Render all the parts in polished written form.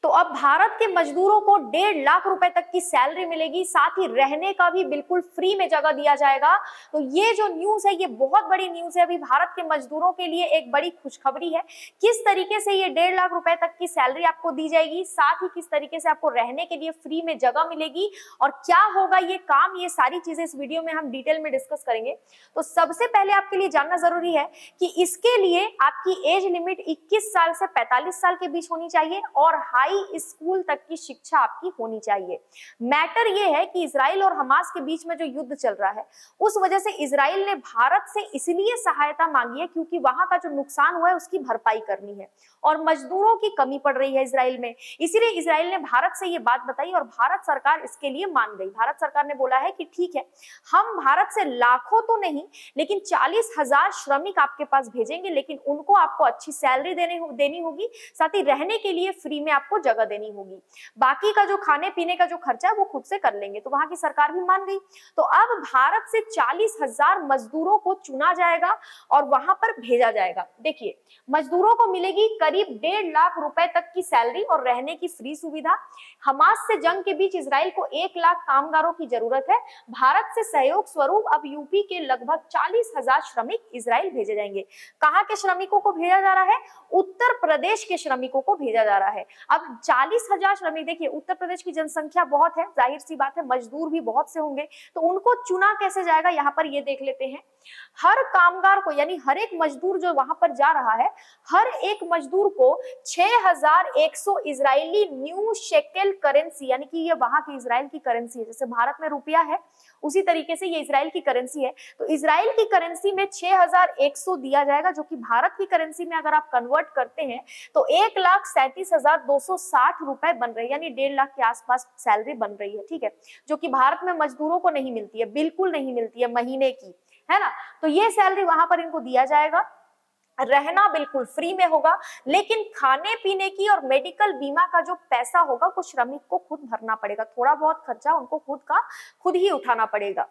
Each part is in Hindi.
तो अब भारत के मजदूरों को 1.5 लाख रुपए तक की सैलरी मिलेगी, साथ ही रहने का भी बिल्कुल फ्री में जगह दिया जाएगा। तो ये जो न्यूज है ये बहुत बड़ी न्यूज है, अभी भारत के मजदूरों के लिए एक बड़ी खुशखबरी है। किस तरीके से ये 1.5 लाख रुपए तक की सैलरी आपको दी जाएगी, साथ ही किस तरीके से आपको रहने के लिए फ्री में जगह मिलेगी और क्या होगा ये काम, ये सारी चीजें इस वीडियो में हम डिटेल में डिस्कस करेंगे। तो सबसे पहले आपके लिए जानना जरूरी है कि इसके लिए आपकी एज लिमिट 21 साल से 45 साल के बीच होनी चाहिए और हाई स्कूल तक की शिक्षा आपकी होनी चाहिए। मैटर ये है कि इजराइल और हमास के बीच में जो युद्ध चल रहा है उस वजह से इजराइल ने भारत से इसलिए सहायता मांगी है क्योंकि वहां का जो नुकसान हुआ है उसकी भरपाई करनी है और मजदूरों की कमी पड़ रही है इजराइल में। इसीलिए इजराइल ने भारत से ये बात बताई और भारत सरकार इसके लिए मान गई। भारत सरकार ने बोला है कि ठीक है, हम भारत से लाखों तो नहीं लेकिन 40,000 श्रमिक आपके पास भेजेंगे, लेकिन उनको आपको अच्छी सैलरी देनी होगी, साथ ही रहने के लिए फ्री में आपको जगह देनी होगी। बाकी का जो खाने पीने का जो खर्चा है वो खुद से कर लेंगे। तो वहां की सरकार भी मान गई। तो अब भारत से 40,000 मजदूरों को चुना जाएगा और वहां पर भेजा जाएगा। देखिए, मजदूरों को मिलेगी करीब 1.5 लाख रुपए तक की सैलरी और रहने की फ्री सुविधा। हमास से जंग के बीच इजराइल को 1 लाख कामगारों की जरूरत है। भारत से सहयोग स्वरूप अब यूपी के लगभग 40,000 श्रमिक इजराइल भेजे जाएंगे। कहां के श्रमिकों को भेजा जा रहा है? उत्तर प्रदेश के श्रमिकों को भेजा जा रहा है। अब 40,000 श्रमिक, देखिए उत्तर प्रदेश की जनसंख्या बहुत है, जाहिर सी बात है मजदूर भी बहुत से होंगे, तो उनको चुना कैसे जाएगा यहाँ पर ये देख लेते हैं। हर कामगार को, यानी हर एक मजदूर जो वहां पर जा रहा है, हर एक मजदूर को 6,100 इजरायली न्यू शेकेल करेंसी, यानी कि ये वहां की इजराइल की करेंसी है, जैसे भारत में रुपया है उसी तरीके से ये इजराइल की करेंसी है। तो इजराइल की करेंसी में 6,100 दिया जाएगा, जो कि भारत की करेंसी में अगर आप कन्वर्ट करते हैं तो 1,37,260 रुपए बन रहे हैं, यानी 1.5 लाख के आसपास सैलरी बन रही है। ठीक है, जो कि भारत में मजदूरों को नहीं मिलती है, बिल्कुल नहीं मिलती है महीने की, है ना। तो ये सैलरी वहां पर इनको दिया जाएगा। रहना बिल्कुल फ्री में होगा, लेकिन खाने पीने की और मेडिकल बीमा का जो पैसा होगा वो श्रमिक को खुद भरना पड़ेगा। थोड़ा बहुत खर्चा उनको खुद ही उठाना पड़ेगा।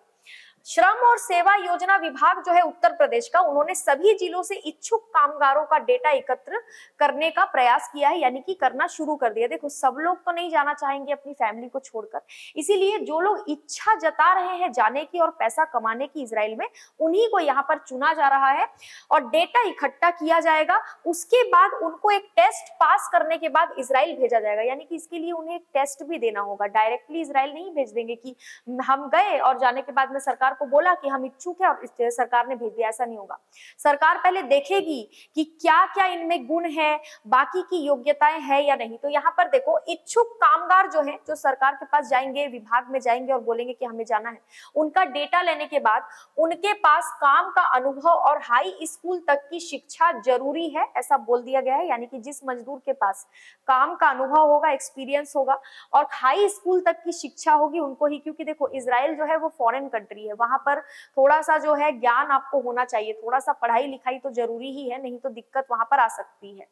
श्रम और सेवा योजना विभाग जो है उत्तर प्रदेश का, उन्होंने सभी जिलों से इच्छुक कामगारों का डेटा एकत्र करने का प्रयास किया है, यानी कि करना शुरू कर दिया। देखो, सब लोग तो नहीं जाना चाहेंगे अपनी फैमिली को छोड़कर, इसीलिए जो लोग इच्छा जता रहे हैं जाने की और पैसा कमाने की इजराइल में, उन्हीं को यहाँ पर चुना जा रहा है और डेटा इकट्ठा किया जाएगा। उसके बाद उनको एक टेस्ट पास करने के बाद इजराइल भेजा जाएगा, यानी कि इसके लिए उन्हें एक टेस्ट भी देना होगा। डायरेक्टली इजराइल नहीं भेज देंगे कि हम गए और जाने के बाद में सरकार को बोला कि हम इच्छुक है और सरकार ने भेज दिया, ऐसा नहीं होगा। सरकार पहले देखेगी कि क्या क्या इनमें गुण है, बाकी की योग्यताएं है या नहीं। तो यहाँ पर देखो, इच्छुक कामगार जो है, जो सरकार के पास जाएंगे, विभाग में जाएंगे और बोलेंगे कि हमें जाना है, उनका डेटा लेने के बाद उनके पास काम का अनुभव और हाई स्कूल तक की शिक्षा जरूरी है, ऐसा बोल दिया गया है। यानी कि जिस मजदूर के पास काम का अनुभव होगा, एक्सपीरियंस होगा और हाई स्कूल तक की शिक्षा होगी, उनको ही, क्योंकि देखो इजराइल जो है वो फॉरेन कंट्री है, वहां पर थोड़ा सा जो है ज्ञान आपको होना चाहिए, थोड़ा सा पढ़ाई लिखाई तो जरूरी ही है, नहीं तो दिक्कत वहां पर आ सकती है।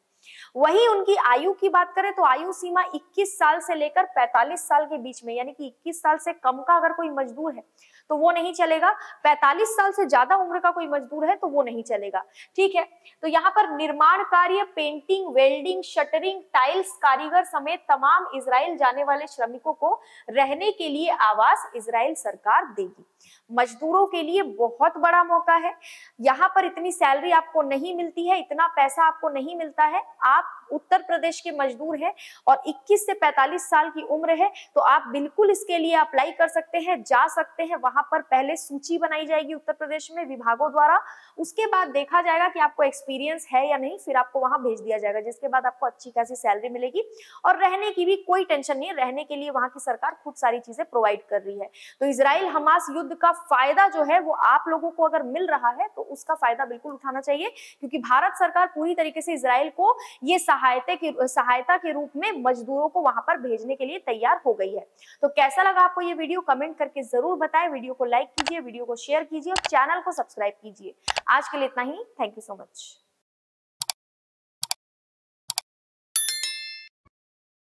वहीं उनकी आयु की बात करें तो आयु सीमा 21 साल से लेकर 45 साल के बीच में, यानी कि 21 साल से कम का अगर कोई मजदूर है तो वो नहीं चलेगा, 45 साल से ज्यादा उम्र का कोई मजदूर है तो वो नहीं चलेगा। ठीक है, तो यहाँ पर निर्माण कार्य, पेंटिंग, वेल्डिंग, शटरिंग, टाइल्स कारीगर समेत तमाम इजराइल जाने वाले श्रमिकों को रहने के लिए आवास इजराइल सरकार देगी। मजदूरों के लिए बहुत बड़ा मौका है। यहाँ पर इतनी सैलरी आपको नहीं मिलती है, इतना पैसा आपको नहीं मिलता है। आप उत्तर प्रदेश के मजदूर हैं और 21 से 45 साल की उम्र है, तो आप बिल्कुल इसके लिए अप्लाई कर सकते हैं, जा सकते हैं। वहां पर पहले सूची बनाई जाएगी उत्तर प्रदेश में विभागों द्वारा, उसके बाद देखा जाएगा कि आपको एक्सपीरियंस है या नहीं, फिर आपको वहां भेज दिया जाएगा, जिसके बाद आपको अच्छी खासी सैलरी मिलेगी और रहने की भी कोई टेंशन नहीं है। रहने के लिए वहां की सरकार खुद सारी चीजें प्रोवाइड कर रही है। तो इजराइल हमास युद्ध का फायदा जो है वो आप लोगों को अगर मिल रहा है तो उसका फायदा बिल्कुल उठाना चाहिए, क्योंकि भारत सरकार पूरी तरीके से इजराइल को ये सहायता के रूप में मजदूरों को वहां पर भेजने के लिए तैयार हो गई है। तो कैसा लगा आपको ये वीडियो, कमेंट करके जरूर बताएं। वीडियो को लाइक कीजिए, वीडियो को शेयर कीजिए और चैनल को सब्सक्राइब कीजिए। आज के लिए इतना ही। Thank you so much.